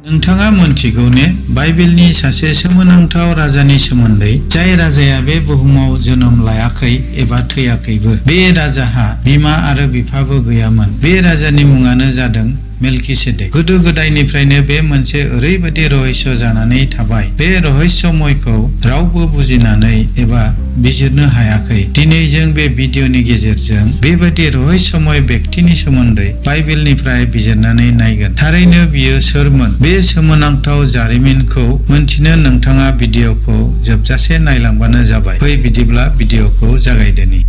नोंथाङा मोनथिगौ ने बाइबेलनि सासे सोमोनांथाव राजानि सोमोन्दै जाय राजाया बे बुहुमाव जोनोम लायाखै एबा थैयाखैबो। बे राजाहा बिमा आरो बिफाबो गैयामोन। बे राजानि मुङानो जादों मेलकिसेदेक। गोदो गोदायनिफ्रायनो बे मोनसे ओरैबायदि रहस्य जानानै थाबाय। बे रहस्यमयखौ रावबो बुजिनानै एबा बिजिरनो हायाखै। दिनै जों बे भिडिअनि गेजेरजों बेबायदि रहस्यमय व्यक्तिनि सोमोन्दै बाइबेलनिफ्राय बिजिरनानै नायगोन। थारैनो बियो सोरमोन? बे सोमोनांथाव जारिमिनखौ मोनथिनो नोंथाङा भिडिअखौ जोबजासे नायलांबानो जाबाय। फै बिदिब्ला भिडिअखौ जागायदोनि।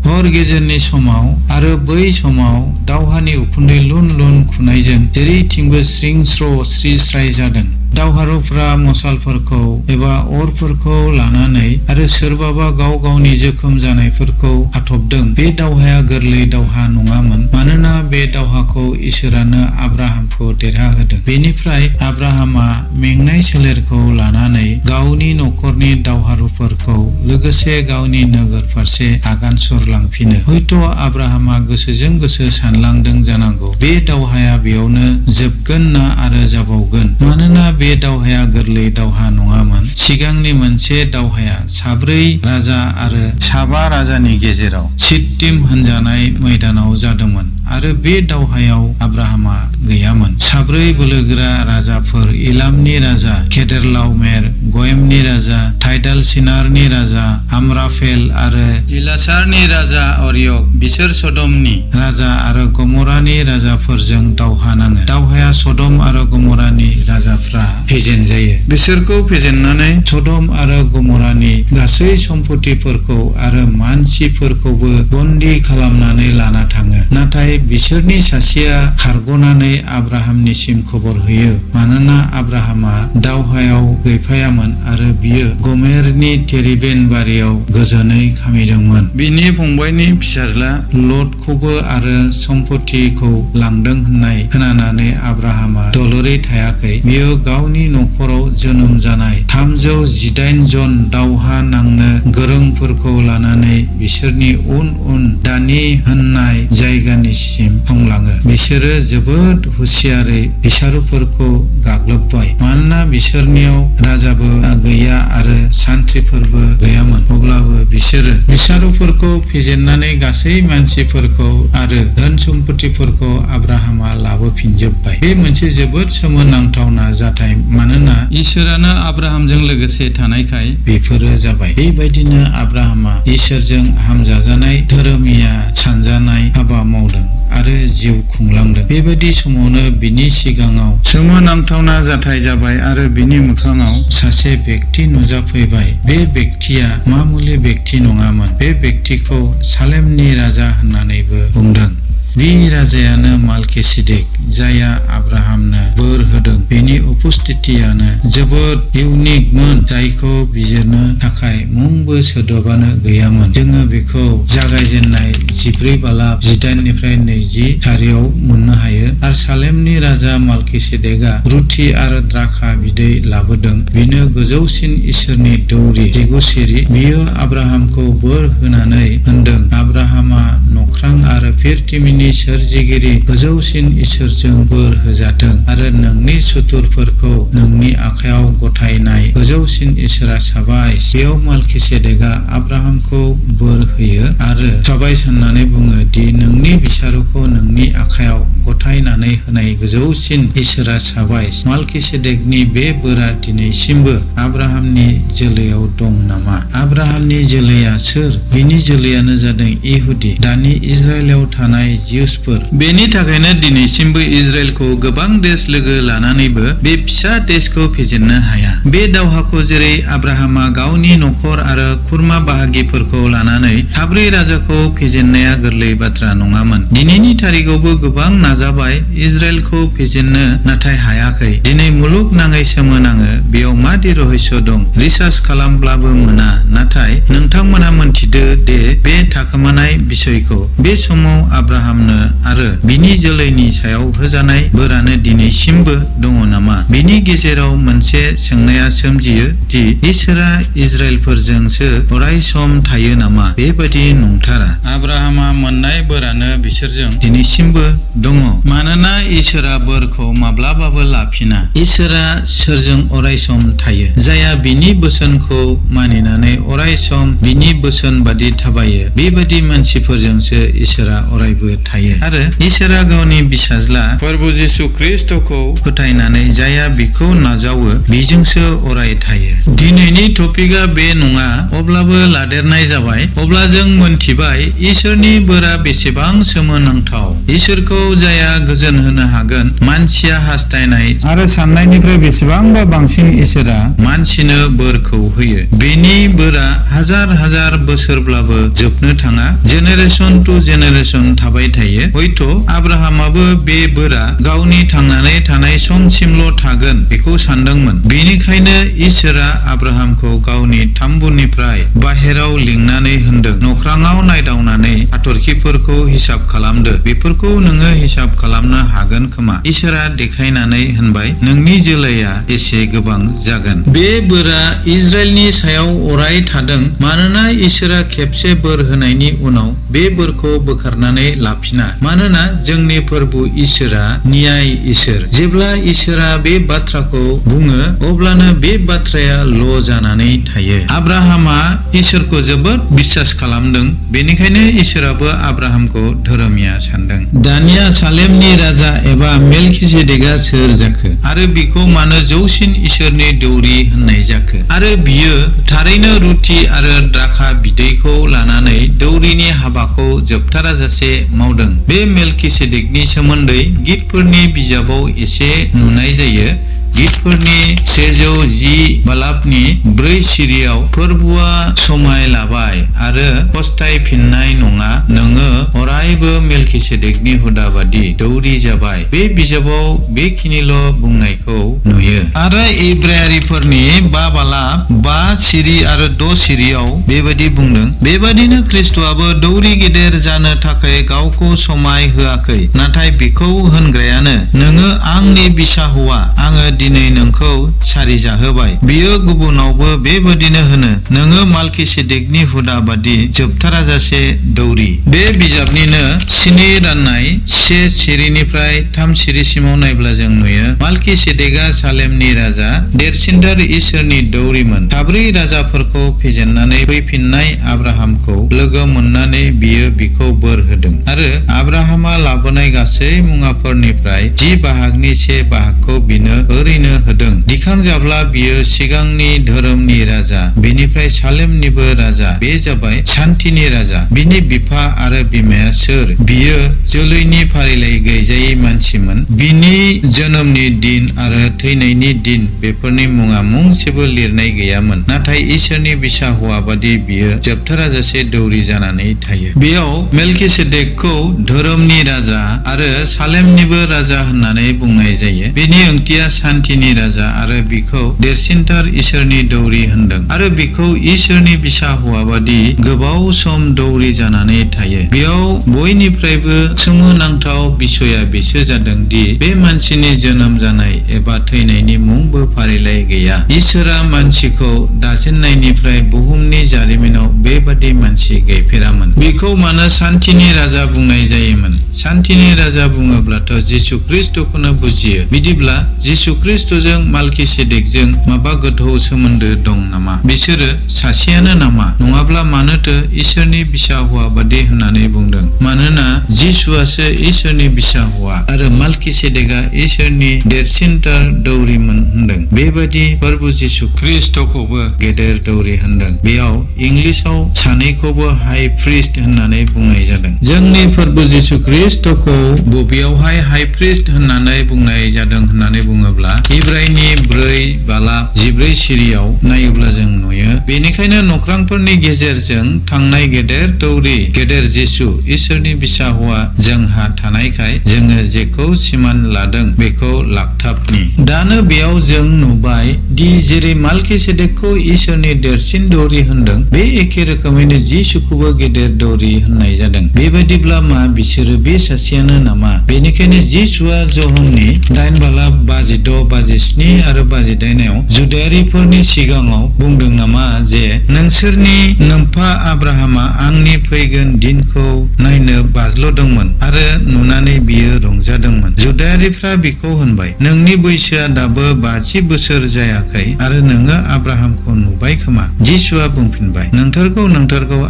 हर गेजेरनि समाव आरो बै समाव दावहानि उखुन्दै लुन लुन खुनायजों जेरैथिंबो स्रिं स्र' स्रि स्राय जादों। दावहारुफ्रा मशालफोरखौ एबा अरफोरखौ लानानै आरो सोरबाबा गाव गावनि जोखोम जानायफोरखौ आथबदों। बे दावहाया गोरलै दावहा नङामोन, मानोना बे दावहाखौ इसोरानो आब्राहामखौ देरहाहोदों। बेनिफ्राय आब्राहामा मेंनाय सोलेरखौ लानानै गावनि नखरनि दावहारुफोरखौ लोगोसे गावनि नोगोर फारसे आगान सुरलांफिनो। हयथ' आब्राहामा गोसोजों गोसो सानलांदों जानांगौ, बे दावहाया बेयावनो जोबगोन ना आरो जाबावगोन। मानोना बे दावहाया गोरलै दावहा नङामोन। सिगांनि मोनसे दावहाया साब्रै राजा आरो साबा राजानि गेजेराव सित्तिम होनजानाय मैदानाव जादोंमोन आरो बे दावहायाव आब्राहामा गैयामोन। साब्रै बोलोगोरा राजाफोर, इलामनि राजा केदेरलाउमेर, गयमनि राजा टाइडाल सिनारनि राजा आमराफेल आरो इलासारनि राजा अरियक, बिसोर सदमनि राजा आरो गमरानि राजाफोरजों दावहा नाङो। दावहाया सदम आरो गमरानि राजाफ्रा फेजेन जायो। बिसोरखौ फेजेननानै सदम आरो गमरानि गासै सम्पथिफोरखौ आरो मानसिफोरखौबो बन्दी खालामनानै लाना थाङो। नाथाय बिसोरनि सासेया खारग'नानै आब्राहामनिसिम खबर होयो, मानोना आब्राहामा दावहायाव गैफायामोन आरो बियो गमेरनि तेरिबेन बारियाव गोजोनै खामिदोंमोन। बिनि फंबायनि फिसाज्ला लटखौबो आरो सम्पथिखौ लांदों होननाय खोनानानै आब्राहामा दलरै थायाखै। बियो गावनि नखराव जोनोम जानाय 318 जन दावहा नांनो गोरोंफोरखौ लानानै बिसोरनि उन उन दानि होननाय जायगानिसिम संलाङो। बिसोरो जोबोद हुसियारै बिसारुफोरखौ गाग्लोबबाय, मानोना बिसोरनियाव राजाबो गैया आरो सान्थ्रिफोरबो गैयामोन। अब्लाबो बिसोरो बिसारुफोरखौ फेजेननानै गासै मानसिफोरखौ आरो धोन सम्पथिफोरखौ आब्राहामा लाबोफिनजोब्बाय। बे मोनसे जोबोद सोमोनांथावना जाथाय, मानोना इसोरानो आब्राहामजों लोगोसे थानायखाय बेफोरो जाबाय। बेबायदिनो आब्राहामा इसोरजों हामजाजानाय धोरोमिया सानजानाय हाबा मावदों आरो जिउ खुंलांदों। बेबायदि समावनो बिनि सिगाङाव सोमोनांथावना जाथाय जाबाय आरो बिनि मोखाङाव सासे व्यक्ति नुजाफैबाय। बे व्यक्तिया मामुलि व्यक्ति नङामोन। बे व्यक्तिखौ सालेमनि राजा होननानैबो बुंदों। बे राजायानो मालकिसेदेक, जायहा आब्राहामनो बोर होदों। बेनि उपस्थितियानो जोबोद इउनिकमोन, जायखौ बिजिरनो थाखाय मुंबो सोदोबानो गैयामोन। जोङो बेखौ जागायजेननाय 14:18 20 खारियाव मोननो हायो। आरो सालेमनि राजा मालकिसेदेकआ रुथि आरो द्राखा बिदै लाबोदों। बिनो गोजौसिन इसोरनि दौरि 19 सिरि। बियो आब्राहामखौ बोर होनानै होनदों, आब्राहामा नख्रां आरो फिरथिमिनि सोरजिगिरि गोजौसिन इसोरजों बोर होजाथों आरो नोंनि सुथुरफोरखौ नोंनि आखायाव गथायनाय गोजौसिन इसोरा साबाय। बेयाव मालकिसेदेकआ आब्राहामखौ बोर होयो आरो साबाय साननानै बुङो दि नोंनि बिसारुखौ नोंनि आखायाव गथायनानै होनाय गोजौसिन इसोरा साबाय। मालकिसेदेकनि बे बोरा दिनैसिमबो आब्राहामनि जोलैयाव दं नामा? आब्राहामनि जोलैया सोर? बिनि जोलैयानो जादों इहुदि, दानि इजराइलाव थानाय जिउसफोर। बेनि थाखायनो दिनैसिमबो इजराइलखौ गोबां देश लोगो लानानैबो बे फिसा देशखौ फेजेननो हाया। बे दावहाखौ जेरै आब्राहामा गावनि नखर आरो खुरमा बाहागिफोरखौ लानानै साब्रै राजाखौ फेजेननाया गोरलै बाथ्रा नङामोन। दिनैनि थारिखआवबो गोबां नाजाबाय इजराइलखौ फेजेननो, नाथाय हायाखै। दिनै मुलुगनाङै सोमोनाङो, बेयाव मादि रहस्य दं रिसार्च खालामब्लाबो मोना। नाथाय नोंथांमोना मोनथिदो दे बे थाखोमानाय बिसयखौ। बे समाव आब्राहामनो आरो बिनि जोलैनि सायाव होजानाय बोरानो दिनैसिमबो दङ नामा? बिनि गेजेराव मोनसे सोंनाया सोमजियो दि इसोरा इजराइलफोरजोंसो अरायसम थायो नामा? बेबादि नंथारा। आब्राहामा मोननाय बोरानो बिसोरजों दिनैसिमबो दङ। मानोना इसोरा बोरखौ माब्लाबाबो लाफिना। इसोरा सोरजों अरायसम थायो, जायहा बिनि बोसोनखौ मानिनानै अरायसम बिनि बोसोन बादि थाबायो, बेबादि मानसिफोरजोंसो इसोरा अरायबो थायो। आरो इसोरा गावनि फिसाज्ला प्रभु जिसु ख्रीष्टखौ फोथायनानै जायहा बिखौ नाजावो बिजोंसो अराय थायो। दिनैनि टपिकआ बे नङा, अब्लाबो लादेरनाय जाबाय। अब्ला जों मोनथिबाय इसोरनि बोरा बेसेबां सोमोनांथाव। इसोरखौ जायहा गोजोन होनो हागोन, मानसिया हास्थायनाय आरो साननायनिफ्राय बेसेबांबा बांसिन इसोरा मानसिनो बोरखौ होयो। बेनि बोरा हाजार हाजार बोसोरब्लाबो जोबनो थाङा, जेनेरेसन टु जेनेरेसन थाबाय थायो। हयथ' आब्राहामाबो बे बोरा गावनि थांनानै थानाय समसिमल' थागोन बेखौ सानदोंमोन। बेनिखायनो इसोरा आब्राहामखौ गावनि थाम्बुनिफ्राय बाहेराव लिंनानै होनदों, नख्राङाव नायदावनानै हाथरखिफोरखौ हिसाब खालामदो, बेफोरखौ नोङो हिसाब खालामनो हागोन खोमा। इसोरा देखायनानै होनबाय, नोंनि जोलैया एसे गोबां जागोन। बे बोरा इजराइलनि सायाव अराय थादों, मानोना इसोरा खेबसे बोर होनायनि उनाव बे बोरखौ बोखारनानै लाफिना। मानोना जोंनि प्रभु इसोरा न्याय इसोर। जेब्ला इसोरा बे बाथ्राखौ बुङो अब्लानो बे बाथ्राया ल' जानानै थायो। आब्राहामा इसोरखौ जोबोद बिश्वास खालामदों, बेनिखायनो इसोराबो आब्राहामखौ धोरोमिया सानदों। दानिया सालेमनि राजा एबा मेलकिसेदेकआ सोर जाखो आरो बिखौ मानो जौसिन इसोरनि दौरि होननाय जाखो? आरो बियो थारैनो रुथि आरो द्राखा बिदैखौ लानानै दौरिनि हाबाखौ जोबथाराजासे मावदों। बे मेलकिसेदेकनि सोमोन्दै गीतफोरनि बिजाबाव एसे नुनाय जायो। गीतफोरनि 110 बालाबनि 4 सिरियाव फोरबुआ समाय लाबाय आरो फस्थायफिननाय नङा, नोङो अरायबो मेलकिसेदेकनि हुदा बादि दौरि जाबाय। बे बिजाबाव बेखिनिल' बुंनायखौ नुयो। आरो इब्रायारिफोरनि 5 बालाब 5 सिरि आरो 6 सिरियाव बेबायदि बुंदों। बेबादिनो ख्रिस्टआबो दौरि गेदेर जानो थाखाय गावखौ समाय होआखै, नाथाय बिखौ होनग्रायानो, नोङो आंनि बिसा हौवा, आङो दिनै नोंखौ सारि जाहोबाय। बियो गुबुनावबो बेबादिनो होनो, नोङो मालकिसेदेकनि हुदा बादि जोबथाराजासे दौरि। बे बिजाबनिनो 7 राननाय 1 सिरिनिफ्राय 3 सिरिसिमाव नायब्ला जों नुयो, मालकिसेदेकआ सालेमनि राजा, देरसिनथार इसोरनि दौरिमोन। 4 राजाफोरखौ फेजेननानै फैफिननाय आब्राहामखौ लोगो मोननानै बियो बिखौ बोर होदों आरो आब्राहामा लाबोनाय गासै मुवाफोरनिफ्राय 10 बाहागनि 1 बाहागखौ बिनो ओरैनो होदों। दिखांजाब्ला बियो सिगांनि धोरोमनि राजा, बेनिफ्राय सालेमनिबो राजा। बे जाबाय सान्थिनि राजा। बिनि बिफा आरो बिमाया सोर? बियो जोलैनि फारिलाइ गैजायै मानसिमोन। बिनि जोनोमनि दिन आरो थैनायनि दिन बेफोरनि मुङा मुंसेबो लिरनाय गैयामोन, नाथाय इसोरनि बिसा हौवा बादि बियो जोबथाराजासे दौरि जानानै थायो। बेयाव मेलकिसेदेकखौ धोरोमनि राजा आरो सालेमनिबो राजा होननानै बुंनाय जायो। बेनि ओंथिया सान्थिनि राजा आरो बिखौ देरसिनथार इसोरनि दौरि होनदों आरो बिखौ इसोरनि बिसा हौवा बादि गोबाव सम दौरि जानानै थायो। बेयाव बयनिफ्रायबो सोमोनांथाव बिसया बेसो जादों दि बे मानसिनि जोनोम जानाय एबा थैनायनि मुंबो फारिलाइ गैया। इसोरा मानसिखौ दाजेननायनिफ्राय बुहुमनि जारिमिनाव बेबादि मानसि गैफेरामोन। बिखौ मानो सान्थिनि राजा बुंनाय जायोमोन? सान्थिनि राजा बुङोब्लाथ' जिसु ख्रीष्टखौनो बुजियो। बिदिब्ला जिसु ख्रीष्टजों मालकिसेदेकजों माबा गोथौ सोमोन्दो दं नामा? बिसोरो सासेयानो नामा? नङाब्ला मानोथो इसोरनि बिसा हौवा बादि होननानै बुंदों? मानोना जिसुआसो इसोरनि बिसा हौवा आरो मालकिसेदेकआ इसोरनि देरसिनथार दौरिमोन होनदों। बेबादि प्रभु जिसु ख्रीष्टखौबो गेदेर दौरि होनदों। बेयाव इंलिसाव सानैखौबो हाइ प्रिस्ट होननानै बुंनाय जादों। जोंनि प्रभु जिसु ख्रीष्टखौ बबेयावहाय हाइ प्रिस्ट होननानै बुंनाय जादों होननानै बुङोब्ला इब्रायनि 4 बालाब 14 सिरियाव नायोब्ला जों नुयो। बेनिखायनो नख्रांफोरनि गेजेरजों थांनाय गेदेर दौरि गेदेर जिसु इसोरनि बिसा हौवा जोंहा थानायखाय जोङो जेखौ सिमान लादों बेखौ लाखथाबनि। दानो बेयाव जों नुबाय दि जेरै मालकिसेदेकखौ इसोरनि देरसिन दौरि होनदों, बे एखे रोखोमैनो जिसुखौबो गेदेर दौरि होननाय जादों। बेबायदिब्ला मा बिसोरो बे सासेयानो नामा? बेनिखायनो जिसुआ जहननि 8:26, 27 आरो 28 जुदायारिफोरनि सिगाङाव बुंदों नामा जे नोंसोरनि नोमफा आब्राहामा आंनि फैगोन दिनखौ नायनो बाज्ल'दोंमोन आरो नुनानै बियो रंजादोंमोन। जुदायारिफ्रा बिखौ होनबाय, नोंनि बैसोआ दाबो 50 बोसोर जायाखै आरो नोङो आब्राहामखौ नुबाय खोमा। जिसुआ बुंफिनबाय, नोंथारगौ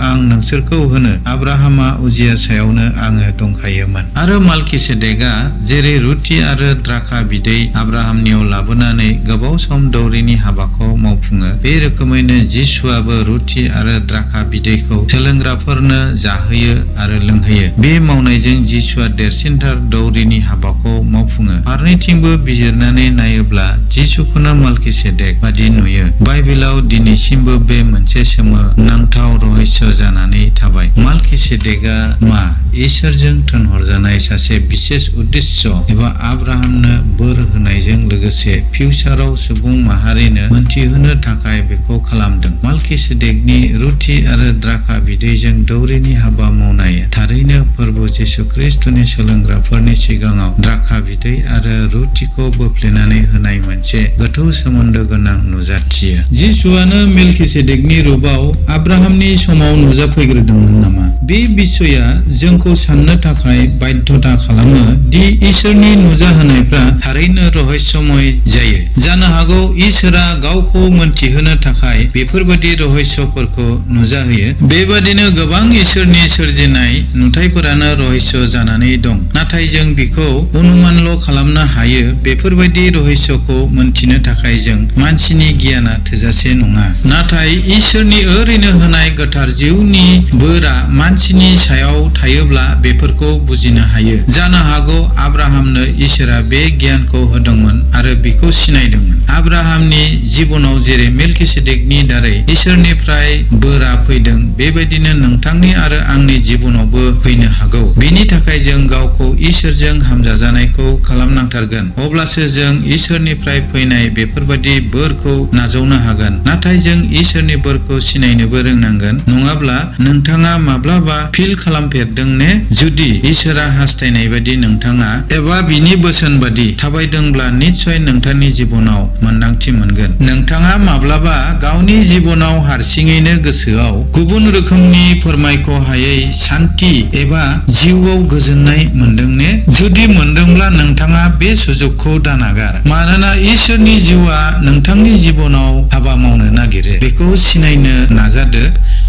आं नोंसोरखौ होनो आब्राहामा उजिया सायावनो आङो दंखायोमोन। आरो माल्किसेदेकआ जेरै रुथि आरो द्राखा बिदै आब्राहामनियाव लाबोनानै गोबाव सम दौरिनि हाबाखौ मावफुङो, बे रोखोमैनो जिसुआबो रुथि आरो द्राखा बिदैखौ सोलोंग्राफोरनो जाहोयो आरो लोंहोयो। बे मावनायजों जिसुआ देरसिनथार दौरिनि हाबाखौ मावफुङो। फारनैथिंबो बिजिरनानै नायोब्ला जिसुखौनो माल्किसेदेक बादि नुयो। बाइबेलाव दिनैसिमबो बे मोनसे सोमोनांथाव रहस्य जानानै थाबाय। माल्किसेदेकआ मा? इसोरजों थिनहरजानाय सासे बिसेस उद्देश्य एबा आब्राहामनो बोर होनायजों लोगोसे फिउचाराव सुबुं माहारिनो मोनथिहोनो थाखाय बेखौ खालामदों। माल्किसेदेकनि रुथि आरो द्राखा बिदैजों दौरिनि हाबा मावनाय थारैनो फोरबो जिसु ख्रिस्टनि सोलोंग्राफोरनि सिगाङाव द्राखा बिदै आरो रुथिखौ बोफ्लेनानै होनाय मोनसे गोथौ सोमोन्दो गोनां नुजाथियो। जिसुआनो मेल्किसेदेकनि रुपाव आब्राहामनि समाव नुजाफैग्रोदोंमोन नामा? बे बिसयआ जोंखौ साननो थाखाय बाध्यता खालामो दि इसोरनि नुजाहोनायफ्रा थारैनो रहस्यमय जायो। जानो हागौ इसोरा गावखौ मोनथिहोनो थाखाय बेफोरबादि रहस्यफोरखौ नुजाहोयो। बेबादिनो गोबां इसोरनि सोरजिनाय नुथायफोरानो रहस्य जानानै दं, नाथाय जों बिखौ अनुमानल' खालामनो हायो। बेफोरबायदि रहस्यखौ मोनथिनो थाखाय जों मानसिनि गियाना थोजासे नङा। नाथाय इसोरनि ओरैनो होनाय गोथार जिउनि बोरा मानसिनि सायाव थायोब्ला बेफोरखौ बुजिनो हायो। जानो हागौ आब्राहामनो इसोरा बे गियानखौ होदोंमोन आरो बिखौ सिनायदोंमोन। आब्राहामनि जिबनाव जेरै मेल्किसेदेकनि दारै इसोरनिफ्राय बोरा फैदों, बेबायदिनो नोंथांनि आरो आंनि जिबनावबो फैनो हागौ। बेनि थाखाय जों गावखौ इसोरजों हामजाजानायखौ खालामनांथारगोन। अब्लासो जों इसोरनिफ्राय फैनाय बेफोरबायदि बोरखौ नाजावनो हागोन। नाथाय जों इसोरनि बोरखौ सिनायनोबो रोंनांगोन। नङाब्ला नोंथाङा माब्लाबा फिल खालामफेरदों ने? जुदि इसोरा हास्थायनाय बायदि नोंथाङा एबा बिनि बोसोन बादि थाबायदोंब्ला निस्सय नोंथांनि जिबनाव मोन्दांथि मोनगोन। नोंथाङा माब्लाबा गावनि जिबनाव हारसिङैनो गोसोआव गुबुन रोखोमनि फोरमायख' हायै सान्थि एबा जिउआव गोजोननाय मोनदों ने? जुदि मोनदोंब्ला नोंथाङा बे सुजुगखौ दानागार। मानोना इसोरनि जिउआ नोंथांनि जिबनाव हाबा मावनो नागिरो। बेखौ सिनायनो नाजादो।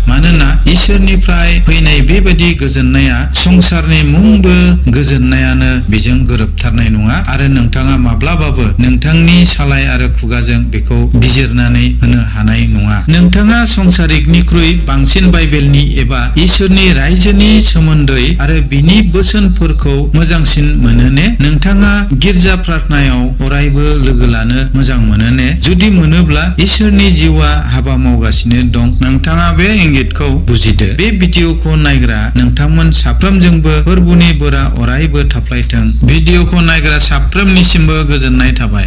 मानोना इसोरनिफ्राय फैनाय बेबायदि गोजोननाया संसारनि मोनबो गोजोननायानो बेजों गोरोबथारनाय नङा आरो नोंथाङा माब्लाबाबो नोंथांनि सालाय आरो खुगाजों बेखौ बिजिरनानै होनो हानाय नङा। नोंथाङा संसारिकनिख्रुइ बांसिन बाइबेलनि एबा इसोरनि रायजोनि सोमोन्दै आरो बिनि बोसोनफोरखौ मोजांसिन मोनो ने? नोंथाङा गिर्जा प्रार्थनायाव अरायबो लोगो लानो मोजां मोनो ने? जुदि मोनोब्ला इसोरनि जिउआ हाबा मावगासिनो दं। नोंथाङा बे इंगितखौ बुजिदो। बे भिडिअखौ नायग्रा नोंथांमोन साफ्रोमजोंबो फोरबुनि बोरा अरायबो थाफ्लायथों। भिडिअखौ नायग्रा साफ्रोमनिसिमबो गोजोननाय थाबाय।